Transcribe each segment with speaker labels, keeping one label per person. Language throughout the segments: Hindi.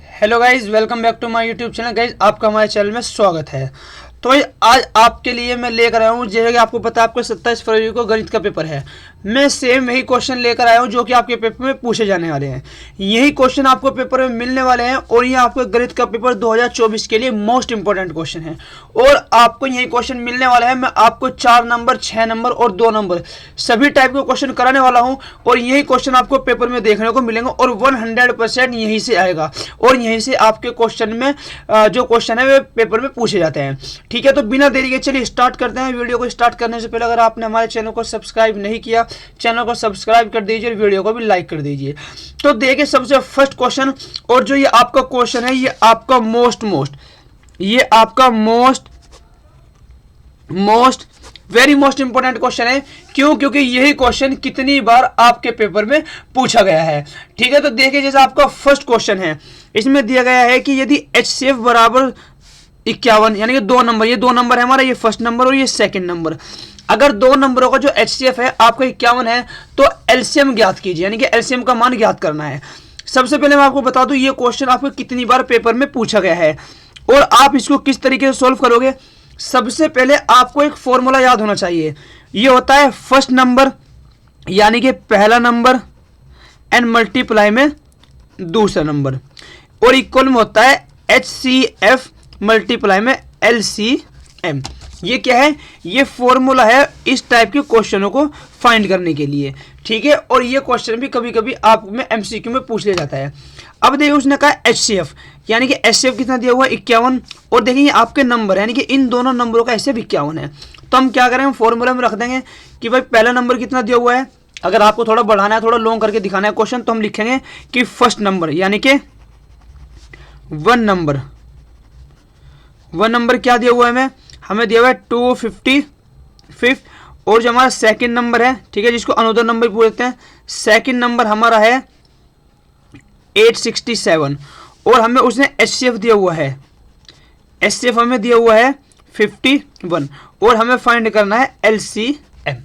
Speaker 1: Hello guys, welcome back to my YouTube channel. Guys, आपका हमारे चैनल में स्वागत है। तो आज आपके लिए मैं लेकर आया हूँ, जैसे कि आपको पता है आपको 27 फरवरी को गणित का पेपर है। मैं सेम यही क्वेश्चन लेकर आया हूँ जो कि आपके पेपर में पूछे जाने वाले हैं। यही क्वेश्चन आपको पेपर में मिलने वाले हैं और ये आपको गणित का पेपर 2024 के लिए मोस्ट इंपॉर्टेंट क्वेश्चन है। और आपको यही क्वेश्चन मिलने वाला है। मैं आपको 4 नंबर, 6 नंबर और 2 नंबर सभी टाइप के क्वेश्चन कराने वाला हूँ और यही क्वेश्चन आपको पेपर में देखने को मिलेंगे और 100% यहीं से आएगा और यहीं से आपके क्वेश्चन में जो क्वेश्चन है वे पेपर में पूछे जाते हैं। ठीक है, तो बिना देरी के चलिए स्टार्ट करते हैं। वीडियो को स्टार्ट करने से पहले अगर आपने हमारे चैनल को सब्सक्राइब नहीं किया, चैनल को सब्सक्राइब कर दीजिए, वीडियो को भी लाइक कर दीजिए। तो देखिए सबसे फर्स्ट क्वेश्चन, और जो ये आपका क्वेश्चन है ये आपका most very most important question है। क्यों? क्योंकि यही क्वेश्चन कितनी बार आपके पेपर में पूछा गया है। ठीक है, तो देखिए जैसे आपका फर्स्ट क्वेश्चन है, इसमें दिया गया है कि यदि HCF बराबर 51, यानी कि 2 नंबर, ये 2 नंबर है हमारा, ये फर्स्ट नंबर और ये सेकंड नंबर। अगर 2 नंबरों का जो HCF है आपका 51 है तो एलसीएम ज्ञात कीजिए, यानी कि एलसीएम का मान ज्ञात करना है। सबसे पहले मैं आपको बता दूं ये क्वेश्चन आपको कितनी बार पेपर में पूछा गया है और आप इसको किस तरीके से सोल्व करोगे। सबसे पहले आपको एक फॉर्मूला याद होना चाहिए। ये होता है फर्स्ट नंबर यानी कि पहला नंबर एंड मल्टीप्लाई में दूसरा नंबर, और इक्वल में होता है HCF मल्टीप्लाई में LCM। ये क्या है? ये फॉर्मूला है इस टाइप के क्वेश्चनों को फाइंड करने के लिए। ठीक है, और ये क्वेश्चन भी कभी कभी आप में MCQ में पूछ लिया जाता है। अब देखिए उसने कहा HCF, यानी कि HCF कितना दिया हुआ है 51, और देखिए आपके नंबर यानी कि इन दोनों नंबरों का HCF 51 है। तो हम क्या करें, फॉर्मूला में रख देंगे कि भाई पहला नंबर कितना दिया हुआ है। अगर आपको थोड़ा बढ़ाना है, थोड़ा लॉन्ग करके दिखाना है क्वेश्चन, तो हम लिखेंगे कि फर्स्ट नंबर यानी कि 1 नंबर क्या दिया हुआ है हमें दिया हुआ है 255, और जो हमारा सेकंड नंबर है, ठीक है, जिसको अनोदर नंबर बोलते हैं, सेकंड नंबर हमारा है 867, और हमें उसने HCF दिया हुआ है, HCF हमें दिया हुआ है 51, और हमें फाइंड करना है LCM।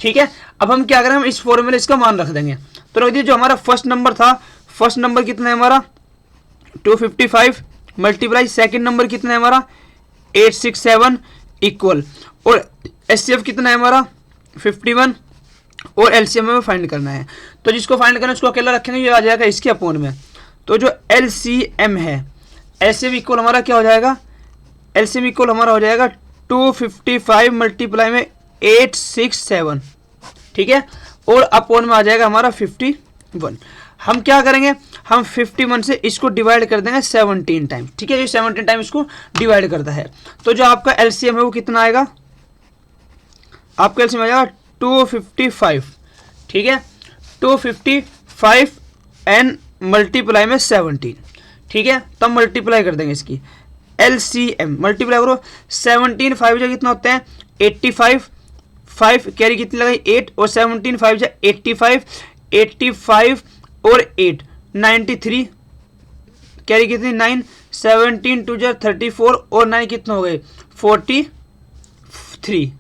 Speaker 1: ठीक है, अब हम क्या करें, हम इस फॉर्मूले इसका मान रख देंगे। तो रख दिए जो हमारा फर्स्ट नंबर था, फर्स्ट नंबर कितना है हमारा 255 मल्टीप्लाई सेकंड नंबर कितना है हमारा 867 इक्वल, और HCF कितना है हमारा 51, और LCM में फाइंड करना है। तो जिसको फाइंड करना है उसको अकेला रखेंगे, ये आ जाएगा इसके अपोन में। तो जो LCM है, LCM इक्वल हमारा क्या हो जाएगा, LCM इक्वल हमारा हो जाएगा 255 मल्टीप्लाई में 867। ठीक है, और अपोन में आ जाएगा हमारा 51। हम क्या करेंगे, हम 51 से इसको डिवाइड कर देंगे 17 टाइम। ठीक है, ये 17 टाइम इसको डिवाइड करता है। तो जो आपका LCM है वो कितना आएगा, आपका LCM आ जाएगा 255। ठीक है, 255 एंड मल्टीप्लाई में 17। ठीक है, तब मल्टीप्लाई कर देंगे इसकी LCM, मल्टीप्लाई करो 17 5 जो कितना होते हैं 85, 5 कैरी कितनी लगाई 8, और 17 5 जो 85, 85 और 8 93, कैरी कितनी 9, 17 2 जो 34, और 9 कितना हो गए 43,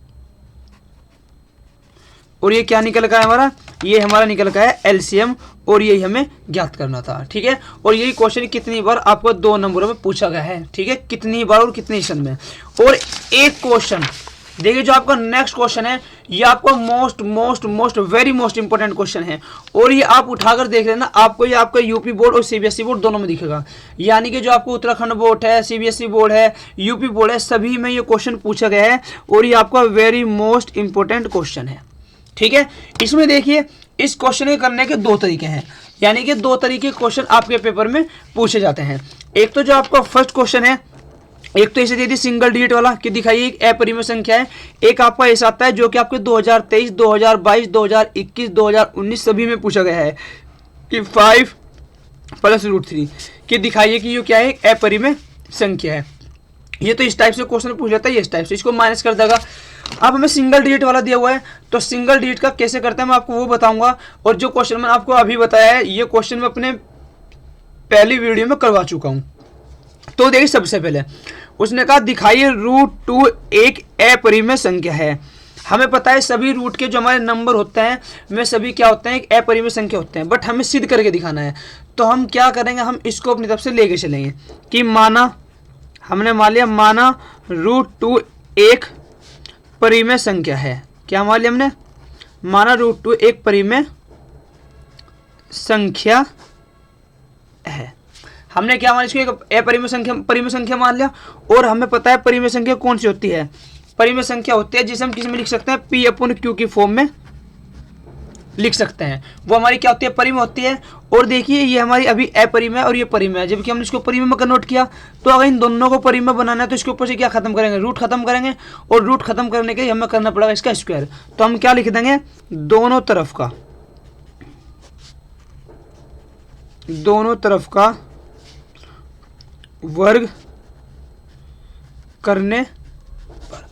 Speaker 1: और ये क्या निकल का है हमारा, ये हमारा निकल का है LCM, और यही हमें ज्ञात करना था। ठीक है, और यही क्वेश्चन कितनी बार आपको 2 नंबरों में पूछा गया है। ठीक है, कितनी बार और कितने सेशन में। और एक क्वेश्चन देखिए जो आपका नेक्स्ट क्वेश्चन है, ये आपका most very most important question है, और ये आप उठाकर देख लेना, आपको ये आपका यूपी बोर्ड और CBSE बोर्ड दोनों में दिखेगा। यानी कि जो आपको उत्तराखंड बोर्ड है, CBSE बोर्ड है, यूपी बोर्ड है, सभी में ये क्वेश्चन पूछा गया है, और ये आपका वेरी मोस्ट इंपॉर्टेंट क्वेश्चन है। ठीक है, इसमें देखिए इस क्वेश्चन के करने के 2 तरीके हैं, यानी कि 2 तरीके क्वेश्चन आपके पेपर में पूछे जाते हैं। एक तो जो आपका फर्स्ट क्वेश्चन है, एक तो इसे दे दी सिंगल डिजिट वाला कि दिखाइए एक अपरिमेय संख्या है। एक आपका ऐसा आता है जो कि आपके 2023, 2022, 2021, 2019 सभी में पूछा गया है कि 5 + √3 कि दिखाइए कि ये क्या है, एक अपरिमेय संख्या है। ये तो इस टाइप से क्वेश्चन पूछ लेता है, ये इस टाइप से इसको माइनस कर देगा। अब हमें सिंगल डिजिट वाला दिया हुआ है, तो सिंगल डिजिट का कैसे करते हैं मैं आपको वो बताऊंगा। और जो क्वेश्चन मैंने आपको अभी बताया है, ये क्वेश्चन मैं अपने पहली वीडियो में करवा चुका हूं। तो देखिए सबसे पहले उसने कहा दिखाइए √2 एक अपरिमेय संख्या है। हमें पता है सभी रूट के जो हमारे नंबर होते हैं वे सभी क्या होते हैं, एक अपरिमेय संख्या होते हैं, बट हमें सिद्ध करके दिखाना है। तो हम क्या करेंगे, हम इसको अपनी तरफ से लेके चलेंगे कि माना हमने मान लिया, माना √2 एक परिमेय संख्या है। क्या मान लिया हमने, माना √2 एक परिमेय संख्या है। हमने क्या मान, इसको एक परिमेय संख्या मान लिया। और हमें पता है परिमेय संख्या कौन सी होती है, परिमेय संख्या होती है जिसे हम किस में लिख सकते हैं, P/Q की फॉर्म में लिख सकते हैं। वो हमारी क्या होती है, परिमेय होती है। और देखिए ये हमारी अभी अपरिमेय और ये परिमेय है, जबकि हमने इसको परिमेय में कन्वर्ट किया। तो अगर इन दोनों को परिमेय बनाना है तो इसके ऊपर से क्या खत्म करेंगे, रूट खत्म करेंगे। और रूट खत्म करने के लिए हमें करना पड़ेगा इसका स्क्वायर। तो हम क्या लिख देंगे, दोनों तरफ का वर्ग करने पर,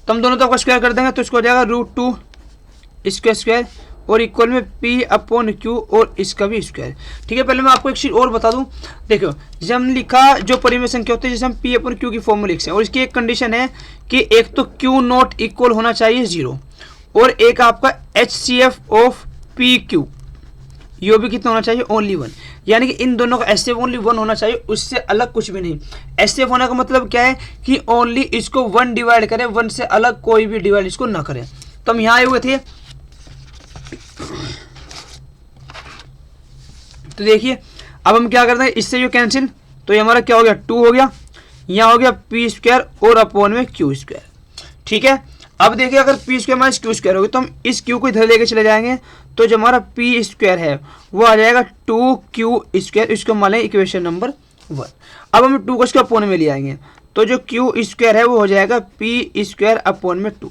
Speaker 1: तो हम दोनों तरफ का स्क्वायर कर देंगे। तो इसको हो जाएगा √2 इसका स्क्वायर और इक्वल में P/Q और इसका भी स्क्वायर। ठीक है, पहले मैं आपको एक चीज और बता दूं। देखो जब हमने लिखा जो परिमेय संख्या होती है जिसे हम P/Q की फॉर्म में लिखते हैं, और इसकी एक कंडीशन है कि एक तो Q0 इक्वल होना चाहिए 0 और एक आपका HCF ऑफ PQ यो भी कितना होना चाहिए, ओनली 1। यानी कि इन दोनों का HCF ओनली 1 होना चाहिए, उससे अलग कुछ भी नहीं। HCF होने का मतलब क्या है कि ओनली इसको 1 डिवाइड करे, 1 से अलग कोई भी डिवाइड इसको ना करे। तो हम यहाँ आए हुए थे, तो देखिए अब हम क्या करते हैं, इससे जो कैंसिल, तो ये हमारा क्या हो गया, 2 हो गया, यहाँ हो गया P² और अपॉन में Q²। ठीक है, अब देखिए अगर P² माइनस Q² होगी तो हम इस Q को इधर लेके चले जाएंगे। तो जो हमारा P² है वो आ जाएगा 2Q², इसको मान लें इक्वेशन नंबर 1। अब हम 2 को इसके अपॉन में ले आएंगे, तो जो Q² है वो हो जाएगा P² अपॉन में 2।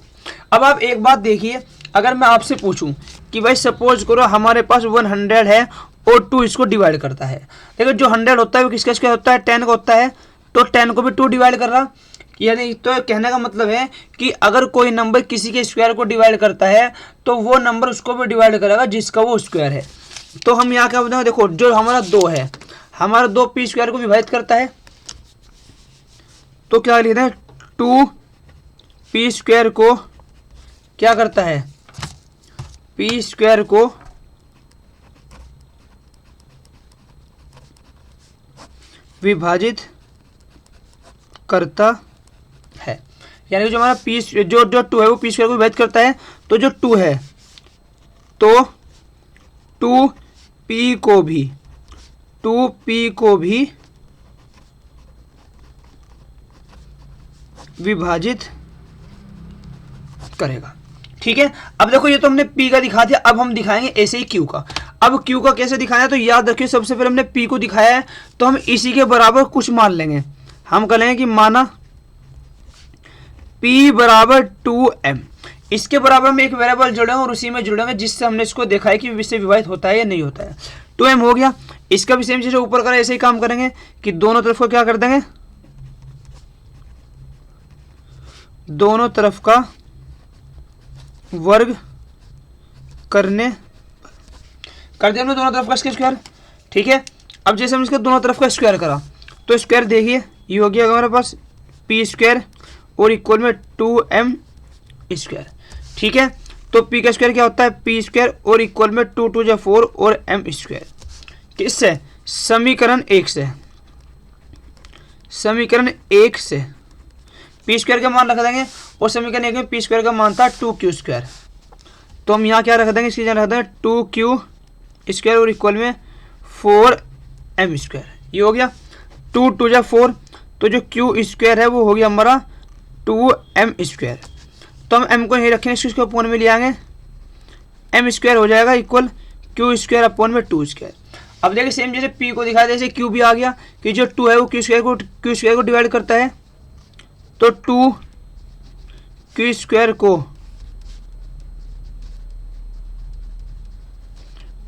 Speaker 1: अब आप एक बात देखिए, अगर मैं आपसे पूछूं कि भाई सपोज करो हमारे पास 100 है और 2 इसको डिवाइड करता है। देखो जो 100 होता है वो किसका स्क्वायर होता है, 10 का होता है। तो 10 को भी 2 डिवाइड कर रहा, यानी तो कहने का मतलब है कि अगर कोई नंबर किसी के स्क्वायर को डिवाइड करता है तो वो नंबर उसको भी डिवाइड करेगा जिसका वो स्क्वायर है। तो हम यहाँ क्या बताएंगे, देखो जो हमारा 2 है, हमारा 2 P² को विभाजित करता है। तो क्या लिखते हैं, 2 P² को क्या करता है, P² को विभाजित करता है। यानी जो हमारा जो 2 है वो P² को विभाजित करता है। तो जो 2 है तो 2P को भी विभाजित करेगा। ठीक है, अब देखो ये तो हमने P का दिखा दिया, अब हम दिखाएंगे ऐसे ही Q का। अब Q का कैसे दिखाना है, तो याद रखिए सबसे पहले हमने P को दिखाया है तो हम इसी के बराबर कुछ मान लेंगे। हम कह लेंगे कि माना P बराबर 2M, इसके बराबर में एक वेरिएबल जोड़ेंगे और उसी में जुड़ेंगे जिससे हमने इसको देखा है कि इससे विभाजित होता है या नहीं होता है। 2M हो गया, इसका भी सेम चीज ऊपर करें, ऐसे ही काम करेंगे कि दोनों तरफ को क्या कर देंगे, दोनों तरफ का वर्ग करने कर दिया हमने दोनों तरफ का स्क्वायर। ठीक है, अब जैसे हम इसके दोनों तरफ का स्क्वायर करा तो स्क्वायर देखिए ये हो गया हमारे पास P² और इक्वल में 2M²। ठीक है, तो P का स्क्वायर क्या होता है, P² और इक्वल में 2 2 जा 4 और M²। किससे, समीकरण 1 से, समीकरण 1 से P² का मान रख देंगे और समीकरण 1 में P² का मान था 2Q²। तो हम यहाँ क्या रख देंगे, इसकी जगह रख देंगे 2Q² और इक्वल में 4M²। ये हो गया 2 2 जा 4, तो जो Q² है वो हो गया हमारा 2M²। तो हम M को नहीं रखेंगे, इसको अपॉन में ले आएंगे, M² हो जाएगा इक्वल Q² अपॉन में 2²। अब देखिए सेम जैसे P को दिखाया जैसे Q भी आ गया कि जो 2 है वो Q² को डिवाइड करता है। तो 2Q² को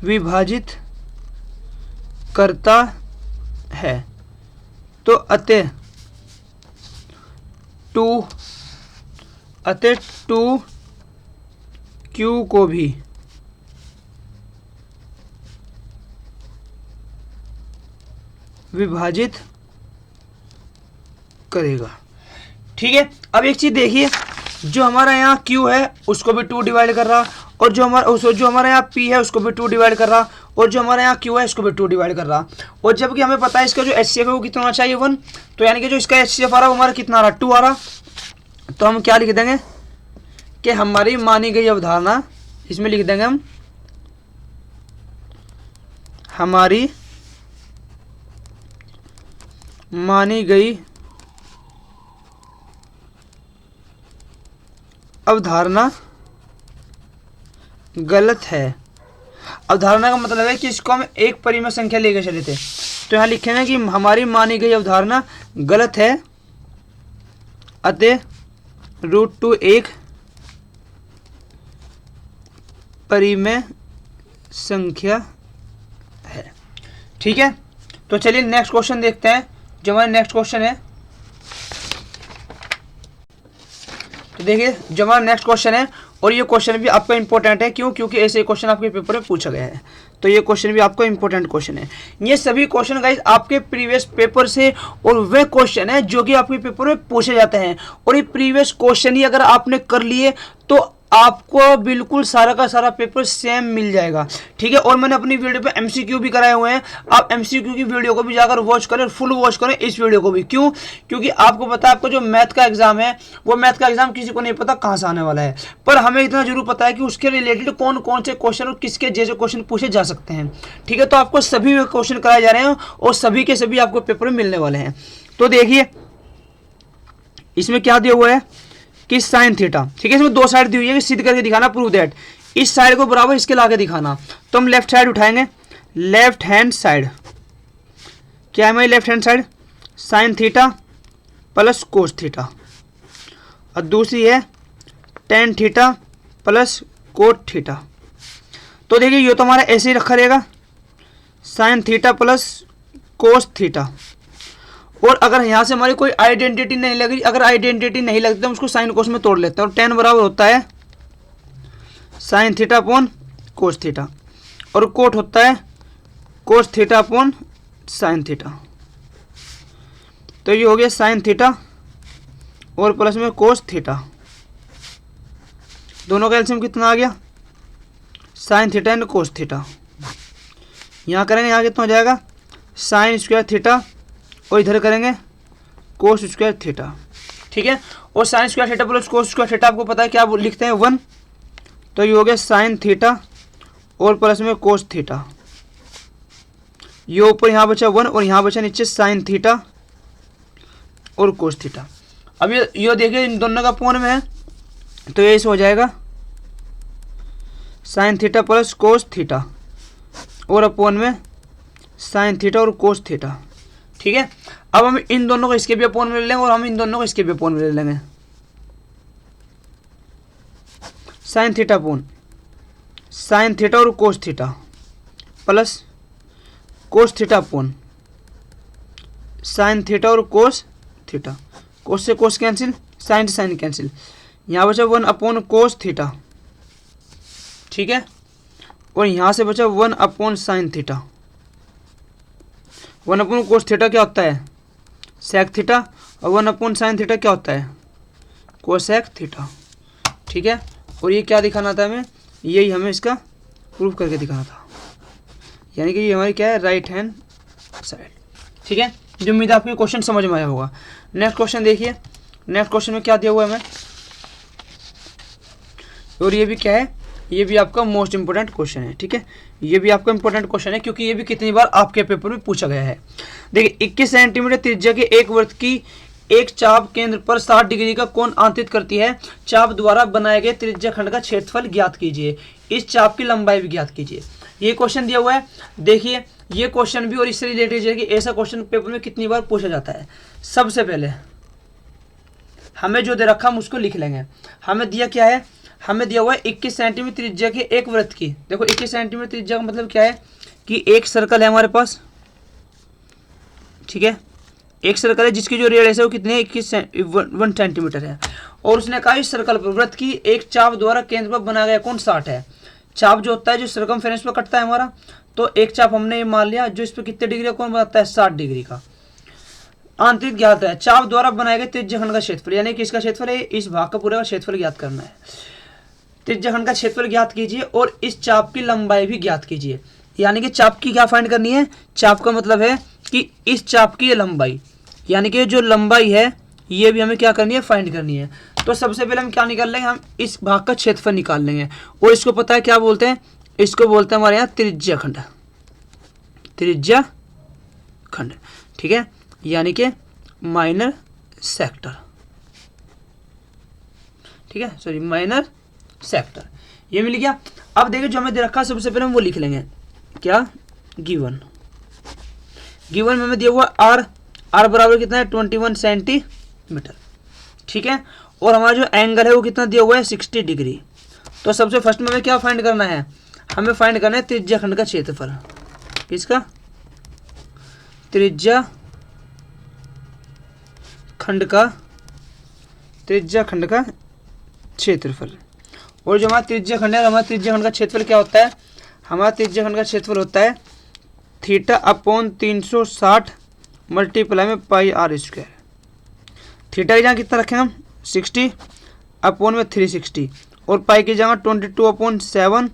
Speaker 1: विभाजित करता है, तो अतः 2Q को भी विभाजित करेगा। ठीक है, अब एक चीज देखिए जो हमारा यहाँ Q है उसको भी 2 डिवाइड कर रहा, और जो हमारा यहाँ P है उसको भी 2 डिवाइड कर रहा, और जो हमारा यहाँ Q है इसको भी 2 डिवाइड कर रहा। और जबकि हमें पता है इसका जो HCF है वो कितना होना चाहिए 1, तो यानी कि जो इसका HCF आ रहा है वो हमारा कितना आ रहा 2 आ रहा। तो हम क्या लिख देंगे कि हमारी मानी गई अवधारणा, इसमें लिख देंगे हम हमारी मानी गई अवधारणा गलत है। अवधारणा का मतलब है कि इसको हम एक परिमेय संख्या लेकर चले थे, तो यहाँ लिखेंगे कि हमारी मानी गई अवधारणा गलत है, अतः √2 एक परिमेय संख्या है। ठीक है, तो चलिए नेक्स्ट क्वेश्चन देखते हैं। जो हमारा नेक्स्ट क्वेश्चन है, तो देखिए जो हमारा नेक्स्ट क्वेश्चन है, और ये क्वेश्चन भी आपका इंपॉर्टेंट है। क्यों? क्योंकि ऐसे क्वेश्चन आपके पेपर में पूछा गया है, तो ये क्वेश्चन भी आपका इंपॉर्टेंट क्वेश्चन है। ये सभी क्वेश्चन गाइस आपके प्रीवियस पेपर से, और वे क्वेश्चन है जो कि आपके पेपर में पूछे जाते हैं, और ये प्रीवियस क्वेश्चन ही अगर आपने कर लिए तो आपको बिल्कुल सारा का सारा पेपर सेम मिल जाएगा। ठीक है, और मैंने अपनी वीडियो पे MCQ भी कराए हुए हैं, आप MCQ की वीडियो को भी जाकर वॉच करें, फुल वॉच करें इस वीडियो को भी। क्यों? क्योंकि आपको पता है आपको जो मैथ का एग्जाम है, वो मैथ का एग्जाम किसी को नहीं पता कहाँ से आने वाला है, पर हमें इतना जरूर पता है कि उसके रिलेटेड कौन कौन से क्वेश्चन और किसके जैसे क्वेश्चन पूछे जा सकते हैं। ठीक है, तो आपको सभी क्वेश्चन कराए जा रहे हैं, और सभी के सभी आपको पेपर में मिलने वाले हैं। तो देखिए इसमें क्या दिया हुआ है कि साइन थीटा, ठीक है, इसमें 2 साइड दी हुई है कि सिद्ध करके दिखाना, प्रूव दैट। इस साइड को बराबर इसके लाके दिखाना, तो हम लेफ्ट साइड उठाएंगे, लेफ्ट हैंड साइड क्या है हमारी left hand side, sine theta plus cos theta, और दूसरी है tan theta plus cot theta. तो देखिए ये तो हमारा ऐसे ही रखा रहेगा, sine theta plus cos theta. और अगर यहाँ से हमारी कोई आइडेंटिटी नहीं लगी, अगर आइडेंटिटी नहीं लगती तो हम उसको साइन कोस में तोड़ लेते हैं, और टेन बराबर होता है sign theta upon cos theta, और कोट होता है कोस थीटा अपॉन साइन थीटा। तो ये हो गया साइन थीटा और प्लस में कोस थीटा, दोनों का एलसीएम कितना आ गया, sine theta and cos theta. यहाँ करेंगे, यहाँ कितना हो जाएगा, साइन स्क्वायर थीटा, और इधर करेंगे कोस स्क्वायर थीटा। ठीक है, और sine square theta plus cos square theta आपको पता है क्या लिखते हैं 1, तो ये हो गया साइन थीटा और प्लस में कोस थीटा। ये ऊपर यहाँ बचा 1 और यहाँ बचा नीचे साइन थीटा और कोस थीटा। अब ये देखिए इन दोनों का अपॉन में है, तो ये इसे हो जाएगा sine theta plus cos theta और अपॉन में साइन थीटा और कोस थीटा। ठीक है, अब हम इन दोनों को इसके भी अपॉन में ले लेंगे, और हम इन दोनों को इसके भी अपॉन में ले लेंगे। Sine theta upon sine theta और cos theta plus cos theta upon sine theta और कोस थीटा। कोस से कोस कैंसिल, साइन से साइन कैंसिल, यहाँ बचा 1 अपॉन कोस थीटा। ठीक है, और यहाँ से बचा 1 upon sine theta. 1 upon cos theta क्या होता है, सेक थीटा, और 1 अपॉन साइन थीटा क्या होता है, कोसेक थीटा। ठीक है, और ये क्या दिखाना था हमें, यही हमें इसका प्रूफ करके दिखाना था, यानी कि ये हमारी क्या है, राइट हैंड साइड। ठीक है, जो उम्मीद है आपको क्वेश्चन समझ में आया होगा। नेक्स्ट क्वेश्चन देखिए, नेक्स्ट क्वेश्चन में क्या दिया हुआ है हमें, और ये भी क्या है, ये भी आपका मोस्ट इंपोर्टेंट क्वेश्चन है। ठीक है, ये भी आपका इंपॉर्टेंट क्वेश्चन है, क्योंकि ये भी कितनी बार आपके पेपर में पूछा गया है। देखिए 21 सेंटीमीटर त्रिज्या के एक वृत्त की एक चाप केंद्र पर 60 डिग्री का कोण अंतरित करती है। चाप द्वारा बनाए गए त्रिज्या खंड का क्षेत्रफल ज्ञात कीजिए, इस चाप की लंबाई भी ज्ञात कीजिए। ये क्वेश्चन दिया हुआ है। देखिए ये क्वेश्चन भी और इससे रिलेटेड है कि ऐसा क्वेश्चन पेपर में कितनी बार पूछा जाता है। सबसे पहले हमें जो दे रखा हम उसको लिख लेंगे। हमें दिया क्या है, हमें दिया हुआ है 21 सेंटीमीटर त्रिज्या के एक वृत्त की। देखो 21 सेंटीमीटर त्रिज्या का मतलब क्या है कि एक सर्कल है हमारे पास। ठीक है, एक सर्कल है जिसकी जो रेडियस है वो कितनी है, 1 सेंटीमीटर है। और उसने कहा इस सर्कल पर वृत्त की एक चाप द्वारा केंद्र पर बनाया गया कोण 60 है। चाप जो होता है जो सर्कमफेरेंस पर कटता है हमारा, तो एक चाप हमने ये मान लिया जो इस पर कितने डिग्री का कोण बनाता है, 60 डिग्री का। आंतरिक ज्ञात है, चाप द्वारा बनाए गए त्रिज्यखंड का क्षेत्रफल, यानी कि इसका क्षेत्रफल है, इस भाग का पूरा क्षेत्रफल ज्ञात करना है। त्रिज्यखंड का क्षेत्रफल ज्ञात कीजिए और इस चाप की लंबाई भी ज्ञात कीजिए। यानी कि चाप की क्या फाइंड करनी है, चाप का मतलब है कि इस चाप की लंबाई, यानी कि जो लंबाई है ये भी हमें क्या करनी है, फाइंड करनी है। तो सबसे पहले हम क्या निकाल लेंगे, हम इस भाग का क्षेत्रफल निकाल लेंगे और इसको पता है क्या बोलते हैं, इसको बोलते हैं हमारे यहाँ त्रिज्यखंड, त्रिज्यखंड, ठीक है, यानी कि माइनर सेक्टर, ठीक है, सॉरी माइनर सेक्टर, ये मिल गया। अब देखिए जो हमें दे रखा है सबसे पहले हम वो लिख लेंगे, क्या, गिवन में हमें दिया हुआ आर बराबर कितना है 21 सेंटीमीटर, ठीक है, और हमारा जो एंगल है वो कितना दिया हुआ है 60 डिग्री। तो सबसे फर्स्ट में हमें क्या फाइंड करना है, हमें फाइंड करना है त्रिज्यखंड का क्षेत्रफल, किसका, त्रिज्यखंड का क्षेत्रफल। और जो हमारा त्रिज्यखंड है, हमारा त्रिज्यखंड का क्षेत्रफल क्या होता है, हमारा त्रिज्यखंड का क्षेत्रफल होता है θ/360 मल्टीप्लाई में पाई आर स्क्वायर। थीटा की जगह कितना रखेंगे हम 60/360 और पाई की जगह 22/7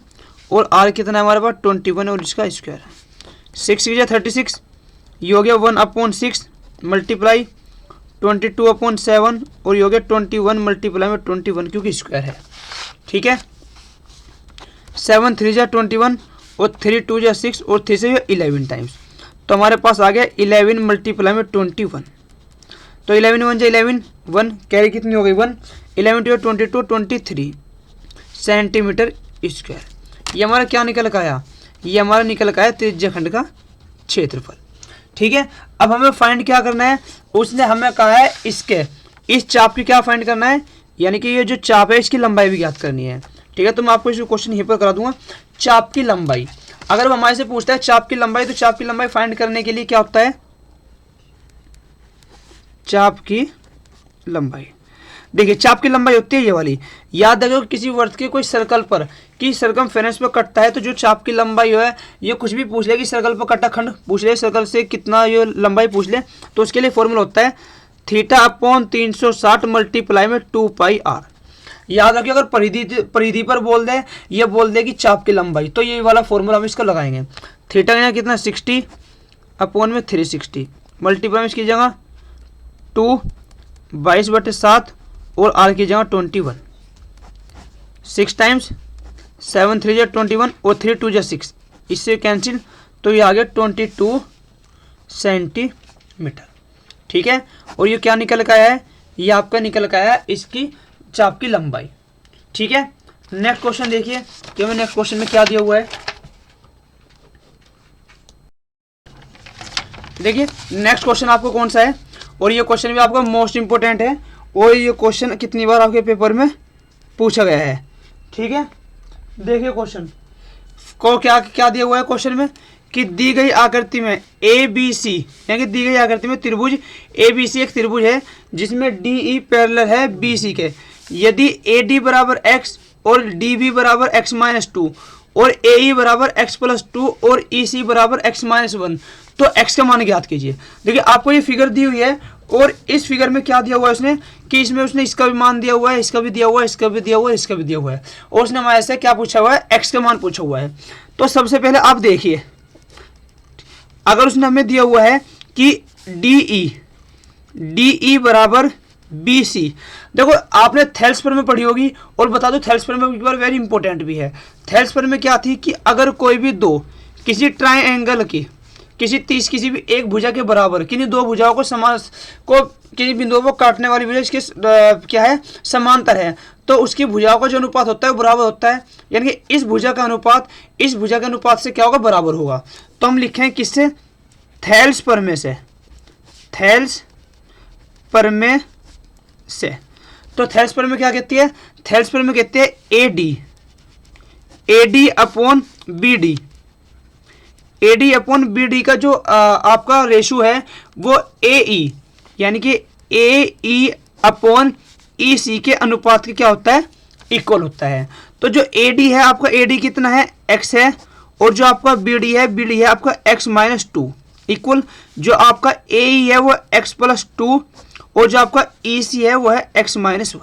Speaker 1: और आर कितना है हमारे पास 21 और इसका स्क्वायर 6 की जगह 36, ये हो गया 1/6 मल्टीप्लाई 22/7 और ये हो गया 21 मल्टीप्लाई में 21 क्योंकि स्क्वायर है, ठीक है। 7 3 जा 21 और 3 2 जा 6 और 3 से 11 टाइम्स, तो हमारे पास आ गया 11 मल्टीप्लाई में 21। तो 11 1 जा 11, 1 कैरी कितनी हो गई 1, 11 2 22 23 सेंटीमीटर स्क्वायर। ये हमारा क्या निकल का आया, ये हमारा निकल का है त्रिज्यखंड का क्षेत्रफल, ठीक है। अब हमें फाइंड क्या करना है, उसने हमें कहा है इसके इस चाप की क्या फाइंड करना है, यानी कि ये जो चाप है इसकी लंबाई भी ज्ञात करनी है, ठीक है। तो मैं आपको इस क्वेश्चन यहीं पर करा दूंगा। चाप की लंबाई, अगर वो हमारे से पूछता है चाप की लंबाई, तो चाप की लंबाई फाइंड करने के लिए क्या होता है, चाप की लंबाई, देखिए चाप की लंबाई होती है ये वाली। याद रखो किसी वृत्त के कोई सर्कल पर कि सर्कमफेरेंस पर कटता है, तो जो चाप की लंबाई है, ये कुछ भी पूछ ले कि सर्कल पर कटा खंड पूछ ले, सर्कल से कितना ये लंबाई पूछ ले, तो उसके लिए फॉर्मूला होता है θ/360 मल्टीप्लाई में 2 पाई आर। याद रखिए अगर परिधि पर बोल दे, ये बोल दे कि चाप की लंबाई, तो ये वाला फॉर्मूला हम इसका लगाएंगे। थीटा यहाँ कितना 60/360 मल्टीप्लाई इसकी जगह 2 22/7 और आर की जगह 21, 6 टाइम्स 7 3 जा 21 और 3 2 जा 6, इससे कैंसिल, तो ये आ गया 22 सेंटीमीटर, ठीक है। और ये क्या निकल का है, ये आपका निकल का है इसकी चाप की लंबाई, ठीक है। नेक्स्ट क्वेश्चन देखिए कि हमें नेक्स्ट क्वेश्चन में क्या दिया हुआ है। देखिए नेक्स्ट क्वेश्चन आपको कौन सा है, और ये क्वेश्चन भी आपका मोस्ट इंपोर्टेंट है, और ये क्वेश्चन कितनी बार आपके पेपर में पूछा गया है, ठीक है। देखिए क्वेश्चन को क्या क्या दिया हुआ है क्वेश्चन में कि दी गई आकृति में ए बी सी, यानी दी गई आकृति में त्रिभुज ए बी सी एक त्रिभुज है जिसमें डी ई पैरेलल है बी सी के। यदि ए डी बराबर एक्स और डी बी बराबर एक्स माइनस 2 और ए ई बराबर एक्स प्लस 2 और ई सी बराबर एक्स माइनस 1, तो एक्स का मान ज्ञात कीजिए। देखिए आपको ये फिगर दी हुई है, और इस फिगर में क्या दिया हुआ है उसने कि इसमें उसने इसका भी मान दिया हुआ है, इसका भी दिया हुआ है, इसका भी दिया हुआ है, इसका भी दिया हुआ है, और उसने हमारे से क्या पूछा हुआ है, एक्स का मान पूछा हुआ है। तो सबसे पहले आप देखिए, अगर उसने हमें दिया हुआ है कि डी ई बराबर बी सी, देखो आपने थेल्सपर में पढ़ी होगी, और बता दो थेल्सपर में एक बार वेरी इंपॉर्टेंट भी है। थेल्सपर में क्या थी कि अगर कोई भी दो किसी ट्राइंगल की किसी भी एक भुजा के बराबर किन्हीं दो भुजाओं को समान को किसी बिंदुओं को काटने वाली भुजा इसके क्या है समांतर है, तो उसकी भुजाओं का जो अनुपात होता है वो बराबर होता है, यानी कि इस भुजा का अनुपात इस भुजा के अनुपात से क्या होगा, बराबर होगा। तो हम लिखें किससे, थेल्सपर में से, थेल्सपर में से। तो थेल्सपर में क्या कहती है, थेल्सपर में कहते हैं A D upon B D, A D upon B D का जो आपका रेशो है वो ए ई, यानी कि ए ई अपॉन ई सी के अनुपात के क्या होता है, इक्वल होता है। तो जो ए डी है आपका, ए डी कितना है, एक्स है, और जो आपका बी डी है आपका एक्स माइनस 2, इक्वल जो आपका ए ई है वो एक्स प्लस 2 और जो आपका ई सी है वो है एक्स माइनस 1।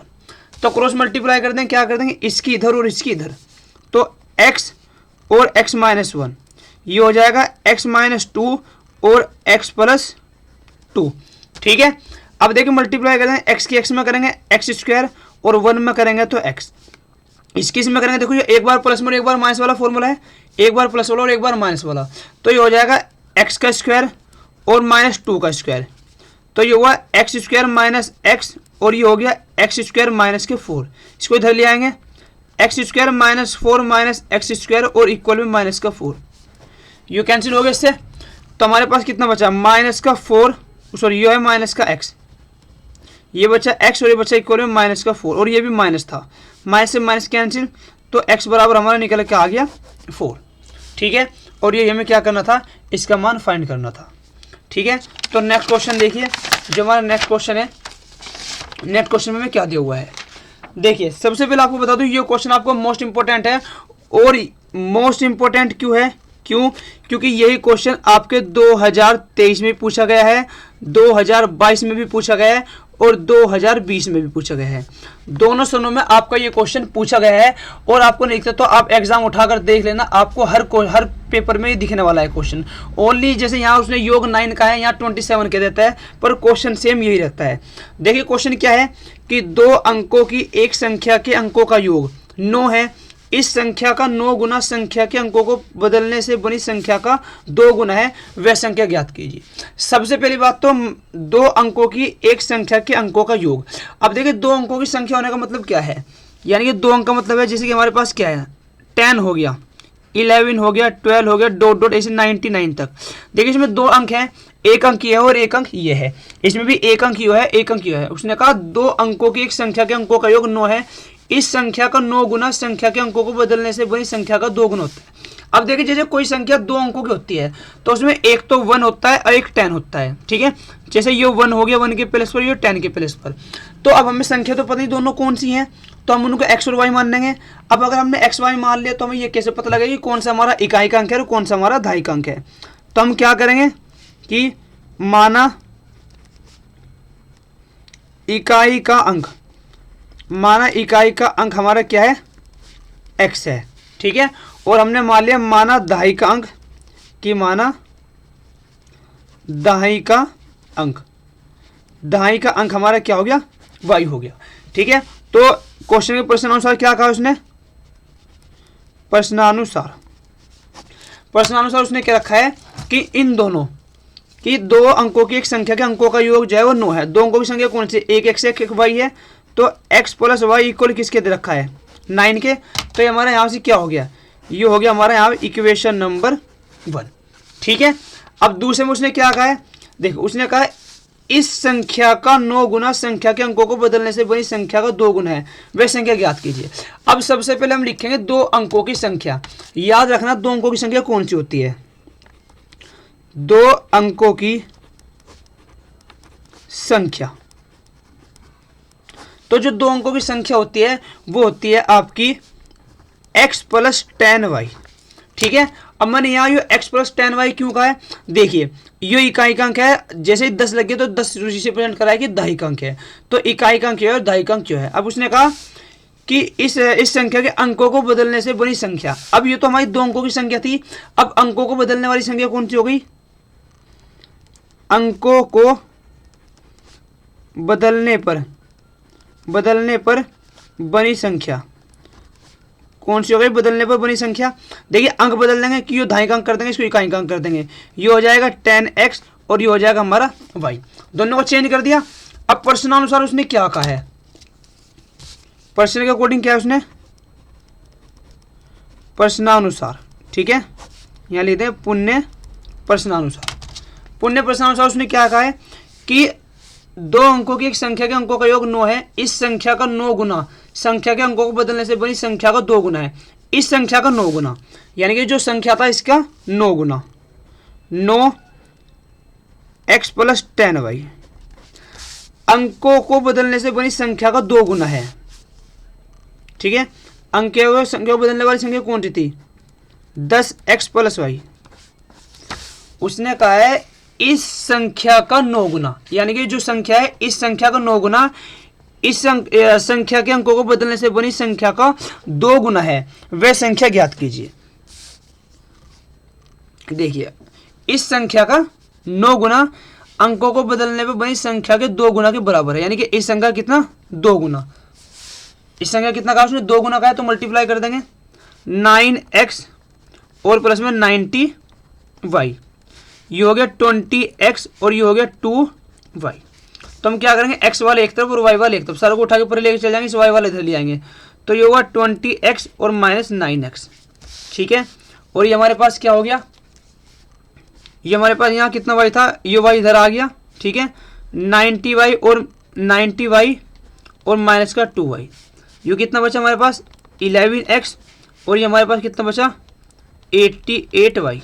Speaker 1: तो क्रॉस मल्टीप्लाई कर देंगे, क्या कर देंगे, इसकी इधर और इसकी इधर, तो एक्स और एक्स माइनस 1 ये हो जाएगा एक्स माइनस 2 और एक्स प्लस 2। ठीक है, अब देखिए मल्टीप्लाई कर देंगे, एक्स की एक्स में करेंगे एक्स स्क्वायर और 1 में करेंगे तो एक्स, इसकी इसमें करेंगे, देखो ये एक बार प्लस में एक बार माइनस वाला फॉर्मूला है, एक बार प्लस वाला और एक बार माइनस वाला, तो ये हो जाएगा एक्स का स्क्वायर और माइनस 2 का स्क्वायर, तो ये हुआ एक्स स्क्वायर माइनस एक्स और ये हो गया एक्स स्क्वायर माइनस के 4। इसको इधर ले आएंगे, x square minus 4 minus x square और इक्वल में माइनस का 4, ये कैंसिल हो गया इससे। तो हमारे पास कितना बचा, माइनस का 4, सॉरी ये है माइनस का एक्स, ये बचा एक्स और ये बचा इक्वल में माइनस का 4 और ये भी माइनस था, माइनस से माइनस कैंसिल, तो एक्स बराबर हमारा निकल के आ गया 4। ठीक है, और ये हमें क्या करना था, इसका मान फाइंड करना था। ठीक है, तो नेक्स्ट क्वेश्चन देखिए, जो हमारा नेक्स्ट क्वेश्चन है, नेक्स्ट क्वेश्चन में क्या दिया हुआ है। देखिए सबसे पहले आपको बता दूं ये क्वेश्चन आपको मोस्ट इंपॉर्टेंट है, और मोस्ट इंपॉर्टेंट क्योंकि यही क्वेश्चन आपके 2023 में पूछा गया है, 2022 में भी पूछा गया है और 2020 में भी पूछा गया है। दोनों सनों में आपका ये क्वेश्चन पूछा गया है, और आपको नहीं दिखता तो आप एग्जाम उठाकर देख लेना, आपको हर पेपर में ही दिखने वाला है क्वेश्चन। ओनली जैसे यहाँ उसने योग 9 का है, यहाँ 27 के देता है, पर क्वेश्चन सेम यही रहता है। देखिए क्वेश्चन क्या है कि 2 अंकों की एक संख्या के अंकों का योग 9 है, इस संख्या का 9 गुना संख्या के अंकों को बदलने से बनी संख्या का 2 गुना है, वह संख्या ज्ञात कीजिए। सबसे पहली बात तो 2 अंकों की एक संख्या के अंकों का योग। अब देखिए 2 अंकों की संख्या होने का मतलब क्या है, यानी कि 2 अंक का मतलब है जैसे कि हमारे पास क्या है, 10 हो गया, 11 हो गया, 12 हो गया, डॉट डॉट ऐसे 99 तक। देखिए इसमें 2 अंक हैं, एक अंक ये है और एक अंक ये है, इसमें भी एक अंक ये है, एक अंक ये है। उसने कहा 2 अंकों की एक संख्या के अंकों का योग 9 है, इस संख्या का 9 गुना संख्या के अंकों को बदलने से बनी संख्या का 2 गुना होता है। अब देखिए जैसे कोई संख्या 2 अंकों की होती है तो उसमें एक तो 1 होता है और एक 10 होता है। ठीक है, जैसे ये 1 हो गया 1 के प्लेस पर, ये 10 के प्लेस पर। तो अब हमें संख्या तो पता नहीं दोनों कौन सी हैं, तो हम उनको एक्स और वाई मान लेंगे। अब अगर हमने एक्स वाई मान लिया तो हमें ये कैसे पता लगेगा कि कौन सा हमारा इकाई का अंक है और कौन सा हमारा दहाई का अंक है। तो हम क्या करेंगे कि माना इकाई का अंक, माना इकाई का अंक हमारा क्या है, x है। ठीक है, और हमने मान लिया माना दहाई का अंक, कि माना दहाई का अंक, दहाई का अंक हमारा क्या हो गया, y हो गया। ठीक है, तो क्वेश्चन के प्रश्नानुसार क्या कहा उसने, प्रश्नानुसार उसने क्या रखा है कि इन दोनों कि 2 अंकों की एक संख्या के अंकों का योग जो है वो 9 है। 2 अंकों की संख्या कौन सी, एक x है एक y है, तो x प्लस वाई इक्वल किसके दे रखा है, 9 के। तो ये हमारा यहाँ से क्या हो गया, ये हो गया हमारा यहाँ इक्वेशन नंबर 1। ठीक है, अब दूसरे में उसने क्या कहा है, देखो उसने कहा है इस संख्या का 9 गुना संख्या के अंकों को बदलने से बनी संख्या का 2 गुना है, वह संख्या ज्ञात कीजिए। अब सबसे पहले हम लिखेंगे 2 अंकों की संख्या। याद रखना 2 अंकों की संख्या कौन सी होती है, 2 अंकों की संख्या। तो जो 2 अंकों की संख्या होती है वो होती है आपकी x प्लस 10y। ठीक है, अब मैंने यहाँ ये x प्लस 10y क्यों कहा है, देखिए ये इकाई का अंक है, जैसे ही 10 लगे तो 10 से प्रेजेंट कराया कि दहाई का अंक है, तो इकाई का अंक है और दहाई का अंक क्यों है। अब उसने कहा कि इस संख्या के अंकों को बदलने से बनी संख्या। अब ये तो हमारी 2 अंकों की संख्या थी, अब अंकों को बदलने वाली संख्या कौन सी हो गई, अंकों को बदलने पर बनी संख्या कौन सी हो गई, बदलने पर बनी संख्या। देखिए अंक बदल देंगे कि ये दहाई का अंक कर देंगे, इसको इकाई का अंक कर देंगे, ये हो जाएगा 10x और ये हो जाएगा हमारा y, दोनों को चेंज कर दिया। अब प्रश्नानुसार उसने क्या कहा है, प्रश्न के अकॉर्डिंग क्या है उसने, प्रश्नानुसार। ठीक है, यहाँ लेते हैं पुण्य प्रश्नानुसार। पुण्य प्रश्नानुसार उसने क्या कहा है कि 2 अंकों की एक संख्या के अंकों का योग 9 है, इस संख्या का 9 गुना संख्या के अंकों को बदलने से बनी संख्या का 2 गुना है, इस संख्या का 9 गुना, यानी कि जो संख्या था इसका 9 गुना, 9x प्लस 10y अंकों को बदलने से बनी संख्या का 2 गुना है। ठीक है, अंकों संख्या को बदलने वाली संख्या कौन सी थी, 10x प्लस y। उसने कहा है इस संख्या का 9 गुना, यानी कि जो संख्या है इस संख्या का 9 गुना इस संख्या के अंकों को बदलने से बनी संख्या का 2 गुना है, वह संख्या ज्ञात कीजिए। देखिए इस संख्या का 9 गुना अंकों को बदलने पर बनी संख्या के 2 गुना के बराबर है, यानी कि इस संख्या कितना 2 गुना, इस संख्या कितना कहा उसने 2 गुना का है, तो मल्टीप्लाई कर देंगे 9x और प्लस में 90y, ये हो गया 20x और ये हो गया 2y। तो हम क्या करेंगे x वाले एक तरफ और y वाले एक तरफ, सारों को उठा के ऊपर लेके चल जाएंगे, इस y वाले इधर ले आएंगे, तो ये होगा 20x और माइनस 9x। ठीक है, और ये हमारे पास क्या हो गया, ये हमारे पास यहाँ कितना y था, ये y इधर आ गया। ठीक है, 90y और माइनस का 2y, ये कितना बचा हमारे पास 11x और ये हमारे पास कितना बचा 88y।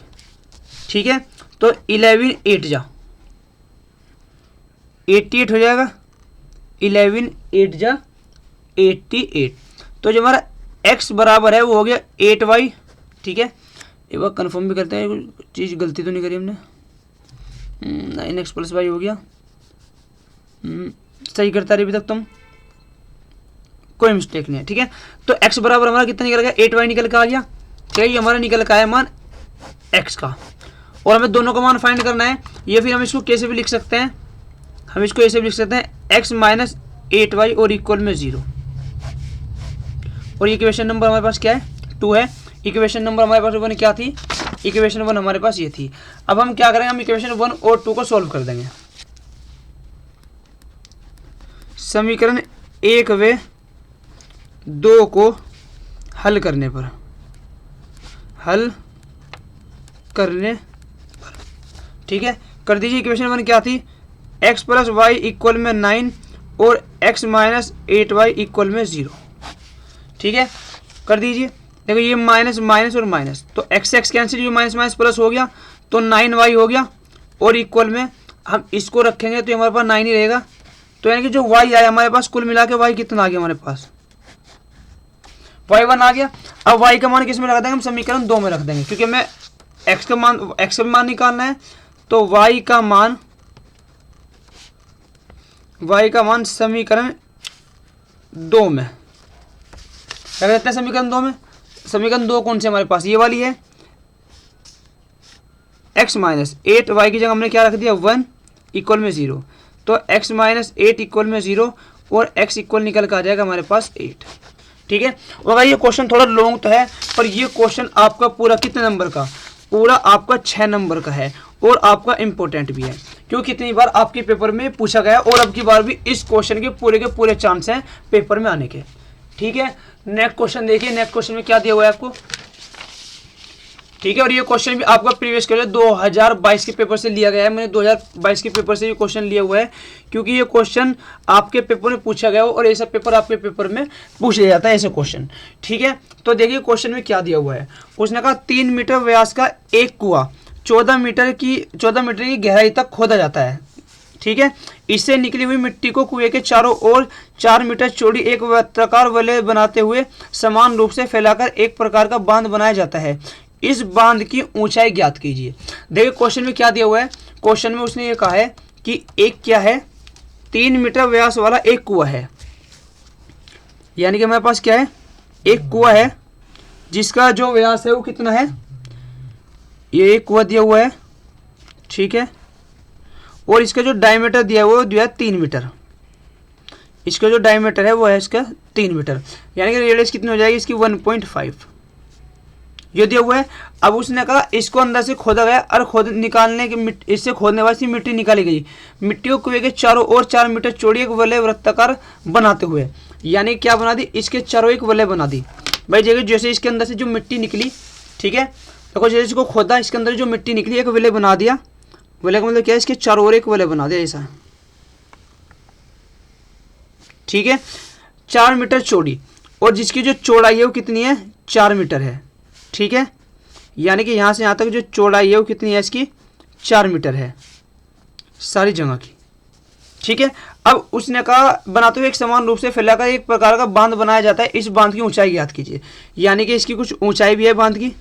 Speaker 1: ठीक है, तो 11 8 जा 88 हो जाएगा, 11 8 जा 88, तो जो हमारा x बराबर है वो हो गया 8y। ठीक है, एक बार कन्फर्म भी करते हैं चीज़ गलती तो नहीं करी हमने, 9x प्लस y हो गया, सही करता रहे अभी तक तुम, कोई मिस्टेक नहीं है। ठीक है, तो x बराबर हमारा कितना निकल गया 8y निकल के आ गया। ठीक है, ये हमारा निकल का है मान x का, और हमें दोनों का मान फाइंड करना है। ये फिर हम इसको कैसे भी लिख सकते हैं, हम इसको ऐसे भी लिख सकते हैं x माइनस 8y और इक्वल में 0, और इक्वेशन नंबर हमारे पास क्या है 2 है। इक्वेशन नंबर हमारे पास 1 क्या थी, इक्वेशन 1 हमारे पास ये थी। अब हम क्या करेंगे, हम इक्वेशन 1 और 2 को सॉल्व कर देंगे। समीकरण 1 व 2 को हल करने पर ठीक है, कर दीजिए। इक्वेशन 1 क्या थी, x प्लस वाई इक्वल में 9 और x माइनस 8y इक्वल में 0। ठीक है, कर दीजिए। देखो ये माइनस माइनस और माइनस, तो x कैंसिल, ये माइनस माइनस प्लस हो गया, तो 9y हो गया, और इक्वल में हम इसको रखेंगे तो हमारे पास 9 ही रहेगा। तो यानी कि जो y आया हमारे पास, कुल मिला के y कितना आ गया हमारे पास, y1 आ गया। अब y का मान किस में रख देंगे, हम समीकरण 2 में रख देंगे, क्योंकि हमें x का मान निकालना है। तो y का मान समीकरण 2 में क्या कहते हैं, समीकरण 2 में, समीकरण 2 कौन से हमारे पास, ये वाली है, x माइनस 8y की जगह हमने क्या रख दिया 1 इक्वल में 0, तो x माइनस 8 इक्वल में 0 और x इक्वल निकल कर आ जाएगा हमारे पास 8। ठीक है, और ये क्वेश्चन थोड़ा लॉन्ग तो है, पर ये क्वेश्चन आपका पूरा कितने नंबर का, पूरा आपका 6 नंबर का है, और आपका इम्पोर्टेंट भी है, क्योंकि कितनी बार आपके पेपर में पूछा गया, और अब की बार भी इस क्वेश्चन के पूरे चांस हैं पेपर में आने के। ठीक है, नेक्स्ट क्वेश्चन देखिए, नेक्स्ट क्वेश्चन में क्या दिया हुआ है आपको। ठीक है, और ये क्वेश्चन भी आपका प्रीवियस के 2022 के पेपर से लिया गया है, मैंने 2022 के पेपर से ये क्वेश्चन लिया हुआ है, क्योंकि ये क्वेश्चन आपके पेपर में पूछा गया हो, और ऐसा पेपर आपके पेपर में पूछ लिया जाता है ऐसे क्वेश्चन। ठीक है, तो देखिए क्वेश्चन में क्या दिया हुआ है। उसने कहा 3 मीटर व्यास का एक कुआं 14 मीटर की गहराई तक खोदा जाता है। ठीक है, इससे निकली हुई मिट्टी को कुएं के चारों ओर 4 मीटर चौड़ी एक वृत्ताकार वलय बनाते हुए समान रूप से फैलाकर एक प्रकार का बांध बनाया जाता है। इस बांध की ऊंचाई ज्ञात कीजिए। देखिए क्वेश्चन में क्या दिया हुआ है, क्वेश्चन में उसने ये कहा है कि एक क्या है 3 मीटर व्यास वाला एक कुआं है, यानी कि हमारे पास क्या है एक कुआं है जिसका जो व्यास है वो कितना है, ये एक कुआं दिया हुआ है। ठीक है, और इसका जो डायमीटर दिया हुआ है वो है 3 मीटर, इसका जो डायमीटर है वो है इसका 3 मीटर, यानी कि रेडियस कितनी हो जाएगी इसकी 1.5 ये दिया हुआ है। अब उसने कहा इसको अंदर से खोदा गया और इससे खोदने वाली मिट्टी निकाली गई, मिट्टी को कुएं के चारों ओर 4 मीटर चौड़ी एक वलय वृत्ताकार बनाते हुए, यानी क्या बना दी, इसके चारों एक वलय बना दी। भाई जगह जैसे इसके अंदर से जो मिट्टी निकली, ठीक है, देखो जैसे इसको खोदा इसके अंदर जो मिट्टी निकली एक वलय बना दिया, वलय का मतलब क्या है, इसके चारों ओर एक वलय बना दिया ऐसा। ठीक है, 4 मीटर चौड़ी, और जिसकी जो चौड़ाई है वो कितनी है 4 मीटर है। ठीक है, यानी कि यहाँ से यहाँ तक जो चौड़ाई है वो कितनी है इसकी 4 मीटर है सारी जगह की। ठीक है, अब उसने कहा बनाते हुए एक समान रूप से फैलाकर एक प्रकार का बांध बनाया जाता है, इस बांध की ऊंचाई ज्ञात कीजिए, यानी कि इसकी कुछ ऊंचाई भी है बांध की।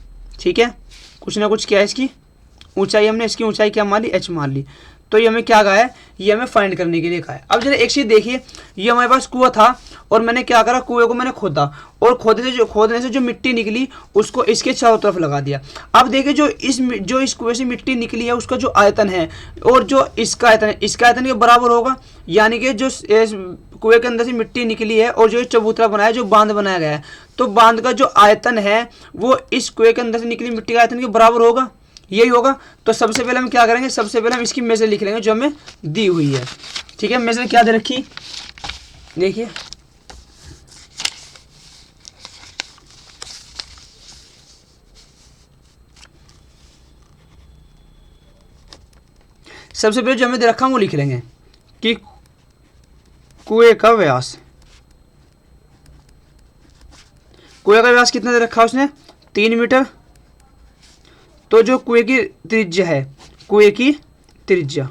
Speaker 1: ठीक है, कुछ ना कुछ क्या है इसकी ऊंचाई हमने इसकी ऊंचाई क्या मान ली, एच मान ली। तो ये हमें क्या कहा है, ये हमें फाइंड करने के लिए कहा है। अब जरा एक चीज देखिए, ये हमारे पास कुआं था और मैंने क्या करा, कुएं को मैंने खोदा और खोदने से जो मिट्टी निकली उसको इसके चारों तरफ लगा दिया। अब देखिए जो इस कुएं से मिट्टी निकली है उसका जो आयतन है और जो इसका आयतन है, इसका आयतन के बराबर होगा। यानी कि जो कुएं के अंदर से मिट्टी निकली है और जो चबूतरा बनाया है, जो बांध बनाया गया है, तो बांध का जो आयतन है वो इस कुएं के अंदर से निकली मिट्टी के आयतन के बराबर होगा, यही होगा। तो सबसे पहले हम क्या करेंगे, सबसे पहले हम इसकी मेजर लिख लेंगे जो हमें दी हुई है। ठीक है, मेजर क्या दे रखी, देखिए सबसे पहले जो हमें दे रखा है वो लिख लेंगे कि कुएं का व्यास, कुएं का व्यास कितना दे रखा है उसने, 3 मीटर। तो जो कुएं की त्रिज्या है, कुएं की त्रिज्या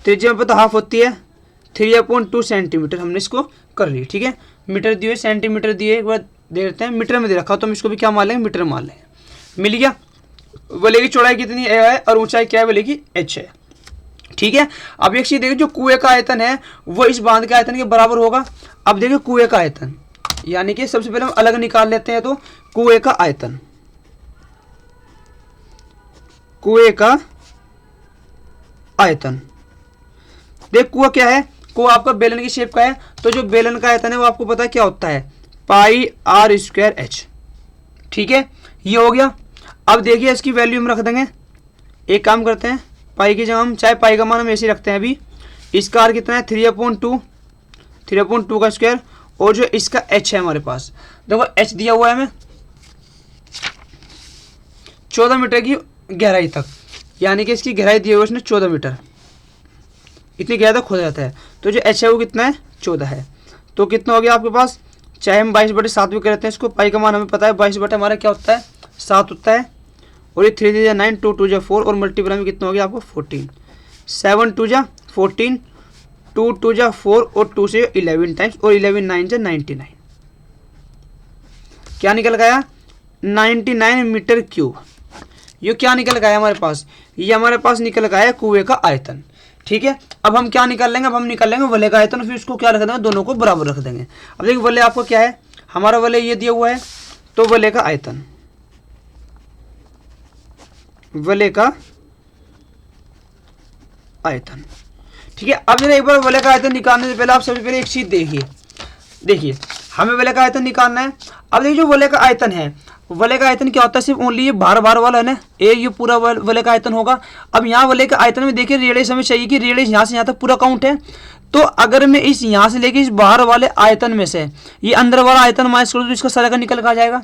Speaker 1: में पता हाफ होती है 3.2 सेंटीमीटर, हमने इसको कर ली। ठीक है, मीटर दिए, सेंटीमीटर दिए, एक बार दे देते हैं, मीटर में दे रखा तो हम इसको भी क्या मान लेंगे, मीटर मान लेंगे। मिल गया। बोले की चौड़ाई कितनी है और ऊंचाई क्या है, बोले की एच है। ठीक है, अब एक चीज देखिए, जो कुएं का आयतन है वो इस बांध के आयतन के बराबर होगा। अब देखिए कुएं का आयतन, यानी कि सबसे पहले हम अलग निकाल लेते हैं, तो कुएं का आयतन, कुएं का आयतन, देख कुआं क्या है, कुआं आपका बेलन की शेप का है, तो जो बेलन का आयतन है वो आपको पता है क्या होता है, पाई आर स्क्वायर एच। ठीक है, ये हो गया। अब देखिए इसकी वैल्यू हम रख देंगे, एक काम करते हैं, पाई की जगह हम, चाहे पाई का मान हम ऐसे ही रखते हैं अभी, इसका आर कितना है 3/2 का स्क्वायर, और जो इसका एच है हमारे पास, देखो एच दिया हुआ है हमें 14 मीटर की गहराई तक, यानी कि इसकी गहराई दी हुई है उसने 14 मीटर, इतनी गहराई तक खोदा जाता है। तो जो एच है वो कितना है, 14 है। तो कितना हो गया आपके पास, चाहे हम 22/7 भी करते हैं इसको, पाई का मान हमें पता है 22 हमारा क्या होता है, 7 होता है, और ये 3 × 9, 2 × 2 = 4, और मल्टीप्लाई में कितना हो गया आपको 14, 7 × 2 = 14, 2 × 2 = 4, और 2 से 11 टाइम्स, और 11 × 9 = 99। क्या निकल गया, 99 मीटर क्यूब। ये क्या निकल गया हमारे पास, ये हमारे पास निकल गया है कुएं का आयतन। ठीक है, अब हम क्या निकाल लेंगे, अब हम निकाल लेंगे वलय का आयतन, फिर उसको क्या रख देंगे, दोनों को बराबर रख देंगे। अब देखिए वलय आपको क्या है, हमारा वलय ये दिया हुआ है, तो वलय का आयतन, वलय का आयतन। ठीक है, अब जरा एक बार वलय का आयतन निकालने से पहले आप सबसे पहले एक चीज देखिए हमें वलय का आयतन निकालना है। अब देखिए जो वलय का आयतन है, वलय का आयतन क्या होता है, सिर्फ ओनली ये बार वाला है ना, ये पूरा वलय का आयतन होगा। अब यहाँ वलय का आयतन में देखिए रेडियस हमें चाहिए कि रेडियस यहाँ से यहाँ तक पूरा काउंट है। तो अगर मैं इस यहाँ से लेके इस बाहर वाले आयतन में से ये अंदर वाला आयतन माइनस करूँ तो इसका सारा का निकल आ जाएगा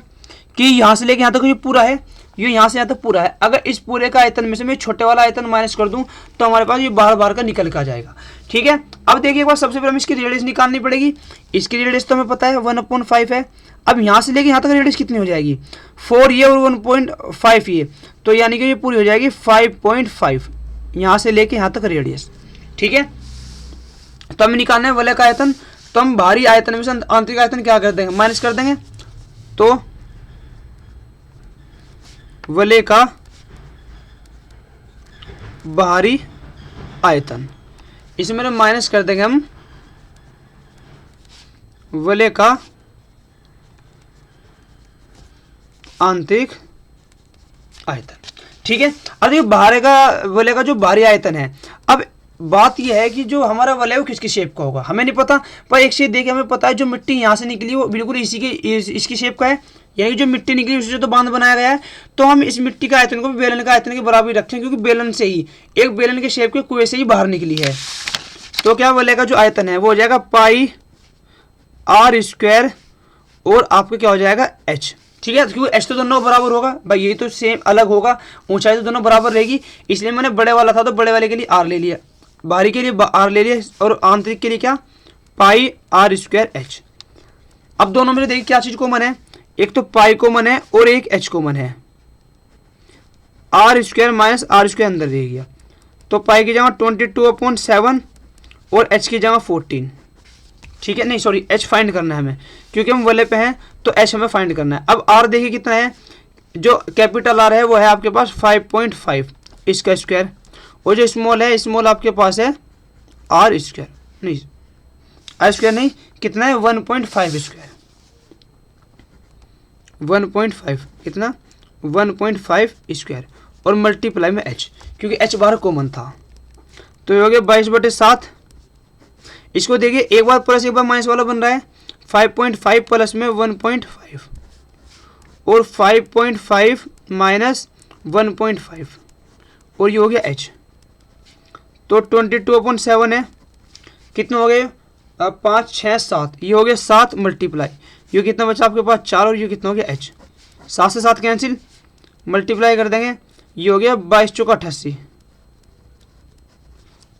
Speaker 1: कि यहाँ से लेके यहाँ तक ये पूरा है, ये यहाँ से यहाँ तक पूरा है। अगर इस पूरे का आयतन में से मैं छोटे वाला आयतन माइनस कर दूं तो हमारे पास ये बाहर का निकल के आ जाएगा। ठीक है, अब देखिए एक बार सबसे पहले हमें इसकी रेडियस निकालनी पड़ेगी। इसकी रेडियस तो हमें पता है 1/5 है। अब यहाँ से लेके यहाँ तक रेडियस कितनी हो जाएगी, 4 ये और 1.5 ये, तो यानी कि ये पूरी हो जाएगी 5.5 यहाँ से लेके यहाँ तक रेडियस। ठीक है, तो हमें निकालना है वलय का आयतन, तो हम बाहरी आयतन में से आंतरिक आयतन क्या कर देंगे, माइनस कर देंगे। तो वलय का बाहरी आयतन, इसमें माइनस कर देंगे हम वलय का आंतरिक आयतन। ठीक है, अब ये बाहर का वलय का जो बाहरी आयतन है, अब बात यह है कि जो हमारा वलय वो किसकी शेप का होगा हमें नहीं पता, पर एक चीज देखिए हमें पता है जो मिट्टी यहाँ से निकली वो बिल्कुल इसकी शेप का है, यानी जो मिट्टी निकली उससे तो बांध बनाया गया है। तो हम इस मिट्टी का आयतन को भी बेलन का आयतन के बराबर रखें, क्योंकि बेलन से ही, एक बेलन के शेप के कुएं से ही बाहर निकली है। तो क्या वलय का जो आयतन है वो हो जाएगा पाई आर स्क्वायर, और आपको क्या हो जाएगा एच। ठीक है, क्योंकि एच तो दोनों बराबर होगा भाई, ये तो सेम अलग होगा, ऊंचाई तो दोनों बराबर रहेगी, इसलिए मैंने बड़े वाला था तो बड़े वाले के लिए आर ले लिया, बाहरी के लिए आर ले लिया, और आंतरिक के लिए क्या पाई आर स्क्वायर एच। अब दोनों में देखिए क्या चीज कॉमन है, एक तो पाई कॉमन है और एक एच कॉमन है, R square minus R square अंदर रह गया, तो पाई की जगह 22/7 और एच की जगह 14। ठीक है, नहीं सॉरी एच फाइंड करना है हमें, क्योंकि हम वलय पे हैं तो एच हमें फाइंड करना है। अब आर देखिए कितना है, जो कैपिटल आर है वो है आपके पास 5.5, इसका स्क्वायर, और जो स्मॉल है स्मॉल आपके पास है आर स्क्वायर, नहीं आर स्क्वायर नहीं, कितना है 1.5 स्क्वायर, 1.5 कितना 1.5 स्क्वायर और मल्टीप्लाई में h, क्योंकि h बाहर कॉमन था। तो ये हो गया 22/7। इसको देखिए एक बार प्लस एक बार माइनस वाला बन रहा है, 5.5 प्लस में 1.5 और 5.5 माइनस 1.5 और ये हो गया h। तो 22/7 है, कितने हो गए 5 6 7, ये हो गया 7 मल्टीप्लाई, ये कितना बचा आपके पास 4 और ये कितना हो गया h, 7 से 7 कैंसिल, मल्टीप्लाई कर देंगे, ये हो गया 22 चौका 88,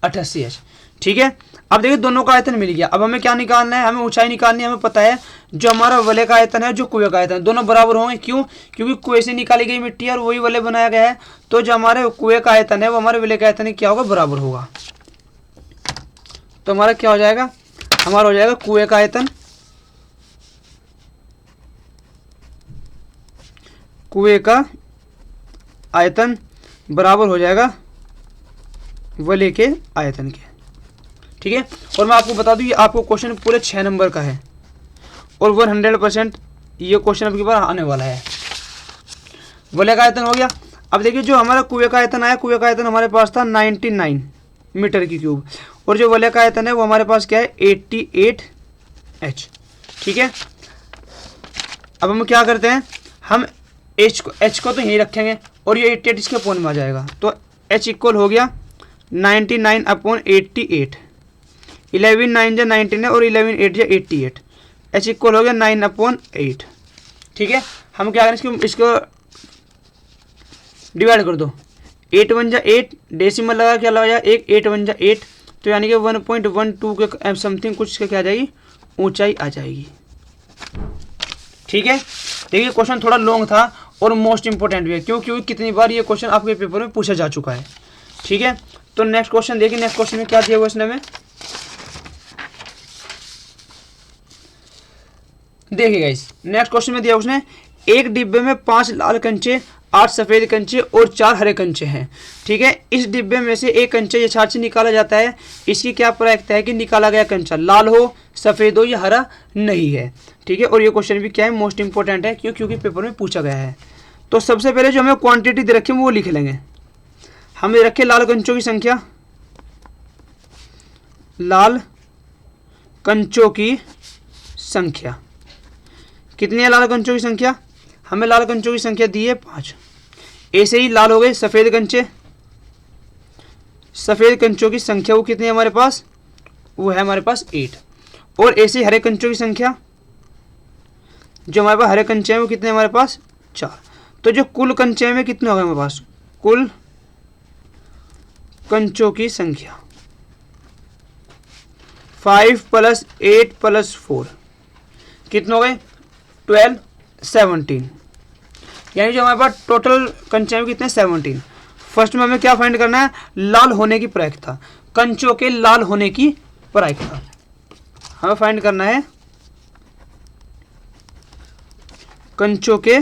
Speaker 1: 88 h। ठीक है, अब देखिए दोनों का आयतन मिल गया। अब हमें क्या निकालना है, हमें ऊंचाई निकालनी है। हमें पता है जो हमारा वलय का आयतन है जो कुएं का आयतन है दोनों बराबर होंगे। क्यों? क्योंकि कुएं से निकाली गई मिट्टी है और वही वलय बनाया गया है, तो जो हमारे कुएं का आयतन है वो हमारे वलय का आयतन क्या होगा, बराबर होगा। तो हमारा क्या हो जाएगा, हमारा हो जाएगा कुएं का आयतन, कुएं का आयतन बराबर हो जाएगा वलय के आयतन के। ठीक है, और मैं आपको बता दूं ये आपको क्वेश्चन पूरे 6 नंबर का है और 100% ये क्वेश्चन आपके पास आने वाला है। वलय का आयतन हो गया। अब देखिए जो हमारा कुएं का आयतन आया, कुएं का आयतन हमारे पास था 99 मीटर की क्यूब, और जो वलय का आयतन है वो हमारे पास क्या है 88 h। ठीक है, अब हम क्या करते हैं, हम h को तो यहीं रखेंगे और ये 88 इसके अपोन में आ जाएगा, तो h इक्वल हो गया 99/88, 11 9 जा 19 है और 11 8 जा 88, h इक्वल हो गया 9/8। ठीक है, हम क्या करें इसको डिवाइड कर दो, 8 1 जा 8, डेसिमल लगा क्या लगा 1, 8 1 जा 8, तो यानी कि 1.12 के समथिंग कुछ का क्या आ जाएगी, ऊंचाई आ जाएगी। ठीक है, देखिए क्वेश्चन थोड़ा लॉन्ग था और मोस्ट इंपोर्टेंट भी है, क्योंकि कितनी बार ये क्वेश्चन आपके पेपर में पूछा जा चुका है। ठीक है, तो नेक्स्ट क्वेश्चन देखिए, नेक्स्ट क्वेश्चन में क्या दिया हुआ इसने में, देखिए गाइस नेक्स्ट क्वेश्चन में दिया उसने, एक डिब्बे में 5 लाल कंचे, 8 सफेद कंचे और 4 हरे कंचे हैं। ठीक है, इस डिब्बे में से एक कंचा ये छाछ से निकाला जाता है, इसकी क्या प्रायिकता है कि निकाला गया कंचा लाल हो, सफेद हो या हरा नहीं है। ठीक है, और ये क्वेश्चन भी क्या है, मोस्ट इंपोर्टेंट है, क्योंकि पेपर में पूछा गया है। तो सबसे पहले जो हमें क्वांटिटी दे रखी है वो लिख लेंगे। हमें रखे लाल कंचों की संख्या, लाल कंचों की संख्या कितनी है, लाल कंचों की संख्या, हमें लाल कंचों की संख्या दी है 5। ऐसे ही लाल हो गए सफेद कंचे, सफेद कंचों की संख्या वो कितनी है हमारे पास, वो है हमारे पास 8। और ऐसे ही हरे कंचों की संख्या, जो हमारे पास हरे कंचे हैं वो कितने हमारे पास 4। तो जो कुल कंचे में कितने हो गए हमारे पास, कुल कंचों की संख्या 5 + 8 + 4 कितने हो गए 12 17, यानी जो हमारे पास टोटल कंचे में कितने 17। फर्स्ट में हमें क्या फाइंड करना है, लाल होने की प्रायिकता, कंचों के लाल होने की प्रायिकता हमें फाइंड करना है, कंचों के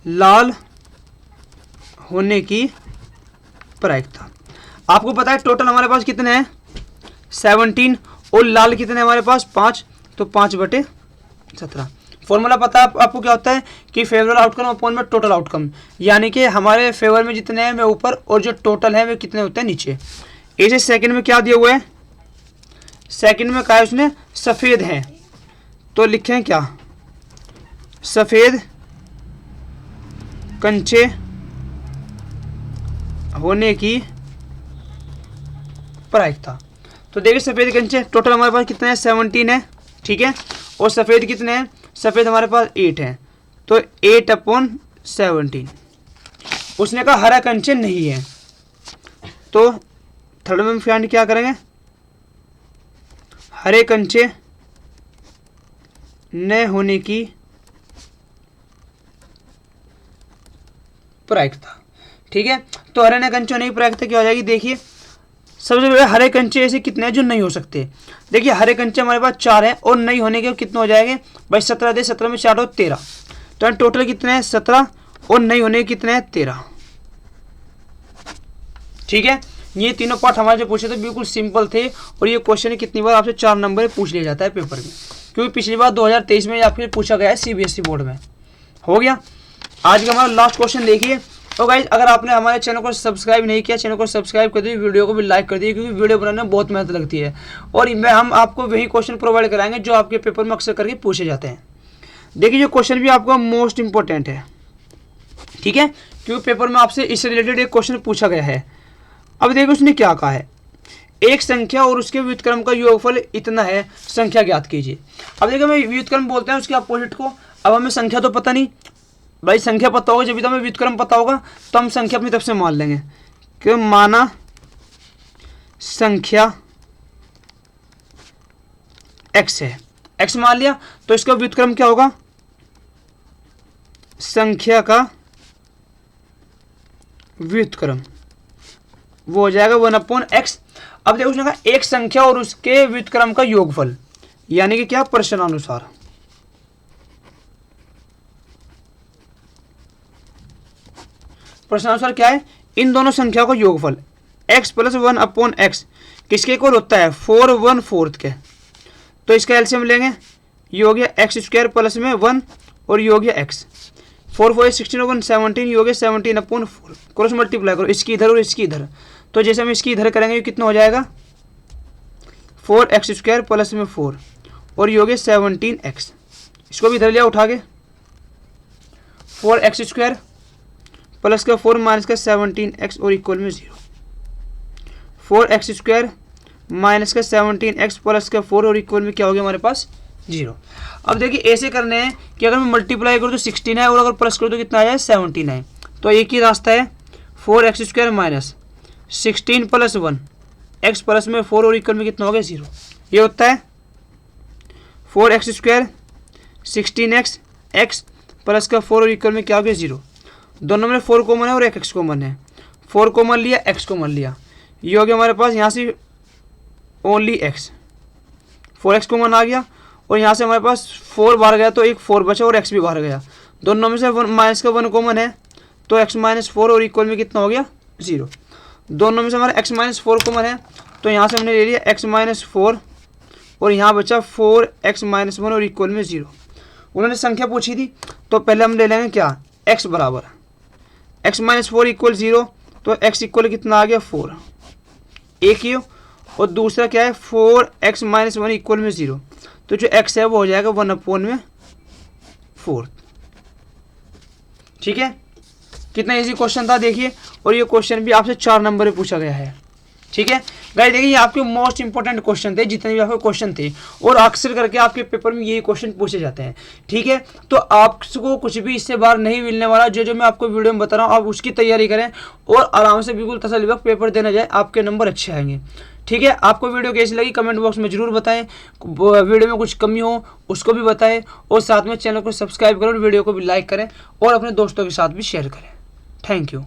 Speaker 1: लाल होने की प्रायिकता। आपको पता है टोटल हमारे पास कितने हैं 17 और लाल कितने हमारे पास 5, तो 5/17। फॉर्मूला पता है आपको क्या होता है कि फेवरेबल आउटकम अपॉन में टोटल आउटकम, यानी कि हमारे फेवर में जितने हैं वे ऊपर और जो टोटल है वे कितने होते हैं नीचे। ऐसे सेकंड में क्या दिया हुआ है, सेकंड में कहा है उसने सफ़ेद है, तो लिखें क्या, सफ़ेद कंचे होने की प्रायिकता। तो देखिए सफ़ेद कंचे टोटल हमारे पास कितने हैं 17 है। ठीक है, और सफ़ेद कितने हैं, सफ़ेद हमारे पास 8 है, तो 8/17। उसने कहा हरा कंचे नहीं है, तो थर्ड में फाइंड क्या करेंगे, हरे कंचे न होने की प्रायिकता। ठीक है, तो हरे न कंचे होने की प्रायिकता क्या हो जाएगी, देखिए सबसे पहले हरे कंचे ऐसे कितने हैं जो नहीं हो सकते। देखिए हरे कंचे हमारे पास 4 हैं और नहीं होने के कितने हो जाएंगे भाई 17 दे, 17 में 4 हो 13, तो टोटल कितने हैं 17 और नहीं होने के कितने हैं 13। ठीक है, ये तीनों पार्ट हमारे जो पूछे थे बिल्कुल सिंपल थे, और ये क्वेश्चन कितनी बार आपसे 4 नंबर पूछ लिया जाता है पेपर में, क्योंकि पिछली बार 2023 में या फिर पूछा गया है सीबीएसई बोर्ड में। हो गया। आज का हमारा लास्ट क्वेश्चन देखिए। तो गाइज अगर आपने हमारे चैनल को सब्सक्राइब नहीं किया, चैनल को सब्सक्राइब कर दीजिए, वीडियो को भी लाइक कर दीजिए, क्योंकि वीडियो बनाने में बहुत मेहनत लगती है, और हम आपको वही क्वेश्चन प्रोवाइड कराएंगे जो आपके पेपर में अक्सर करके पूछे जाते हैं। देखिए जो क्वेश्चन भी आपका मोस्ट इंपॉर्टेंट है, ठीक है, क्योंकि पेपर में आपसे इससे रिलेटेड एक क्वेश्चन पूछा गया है। अब देखो उसने क्या कहा है, एक संख्या और उसके व्युत्क्रम का योगफल इतना है, संख्या ज्ञात कीजिए। अब देखो मैं व्युत्क्रम बोलते हैं उसके अपोजिट को। अब हमें संख्या तो पता नहीं भाई, संख्या पता होगा जब भी तो हमें व्युत्क्रम पता होगा, तो हम संख्या अपनी तरफ से मान लेंगे कि माना संख्या x है, x मान लिया, तो इसका व्युत्क्रम क्या होगा, संख्या का व्युत्क्रम, वो हो जाएगा 1/x। अब देखो उसने कहा एक संख्या और उसके व्युत्क्रम का योगफल, यानी कि क्या, प्रश्नानुसार। प्रश्नानुसार क्या है, इन दोनों संख्याओं का योगफल x + 1/x किसके इक्वल होता है, 4 1/4 के। तो इसका एलसीएम लेंगे, ये हो गया x² प्लस में 1 और ये हो गया x, 4 4 16 और 1 17, ये हो गया 17/4। क्रॉस मल्टीप्लाई करो इसकी इधर और इसकी इधर, तो जैसे हम इसकी इधर करेंगे कितना हो जाएगा, 4x² प्लस में 4 और ये हो गया 17x। इसको भी इधर लिया उठा के, 4x² प्लस का 4 माइनस का 17x और इक्वल में 0, 4x² माइनस का 17x प्लस का 4 और इक्वल में क्या हो गया हमारे पास, 0। अब देखिए ऐसे करने हैं कि अगर मैं मल्टीप्लाई करूँ तो 16 है, और अगर प्लस करूँ तो कितना आया है, 17 है। तो एक ही रास्ता है, 4x² minus 16 plus 1 x plus में 4 और इक्वल में कितना हो गया, 0। ये होता है 4x² 16x x प्लस का 4 और इक्वल में क्या हो गया, 0। दोनों में 4 कॉमन है और एक x कॉमन है, 4 कॉमन लिया, x कॉमन लिया, ये हो गया हमारे पास यहाँ से ओनली x, 4x कॉमन आ गया, और यहाँ से हमारे पास 4 बाहर गया तो एक 4 बचा और x भी बाहर गया। दोनों में से माइनस का 1 कॉमन है, तो x - 4 और इक्वल में कितना हो गया, 0। दोनों में से हमारा x - 4 कॉमन है, तो यहाँ से हमने ले लिया x - 4 और यहाँ बचा 4x - 1 और इक्वल में 0। उन्होंने संख्या पूछी थी, तो पहले हम ले लेंगे क्या, x बराबर x - 4 इक्वल 0, तो x इक्वल कितना आ गया, 4, एक ही हो, और दूसरा क्या है 4x - 1 इक्वल में 0, तो जो x है वो हो जाएगा 1/4। ठीक है, कितना इजी क्वेश्चन था देखिए, और ये क्वेश्चन भी आपसे 4 नंबर में पूछा गया है। ठीक है गाइस, देखिए ये आपके मोस्ट इंपॉर्टेंट क्वेश्चन थे, जितने भी आपके क्वेश्चन थे, और अक्सर करके आपके पेपर में यही क्वेश्चन पूछे जाते हैं। ठीक है, तो आपको कुछ भी इससे बाहर नहीं मिलने वाला, जो मैं आपको वीडियो में बता रहा हूँ आप उसकी तैयारी करें और आराम से बिल्कुल तसल्लीबख्श पेपर देने जाए, आपके नंबर अच्छे आएंगे। ठीक है, आपको वीडियो कैसी लगी कमेंट बॉक्स में जरूर बताएं, वीडियो में कुछ कमी हो उसको भी बताएं, और साथ में चैनल को सब्सक्राइब करें और वीडियो को भी लाइक करें और अपने दोस्तों के साथ भी शेयर करें। Thank you.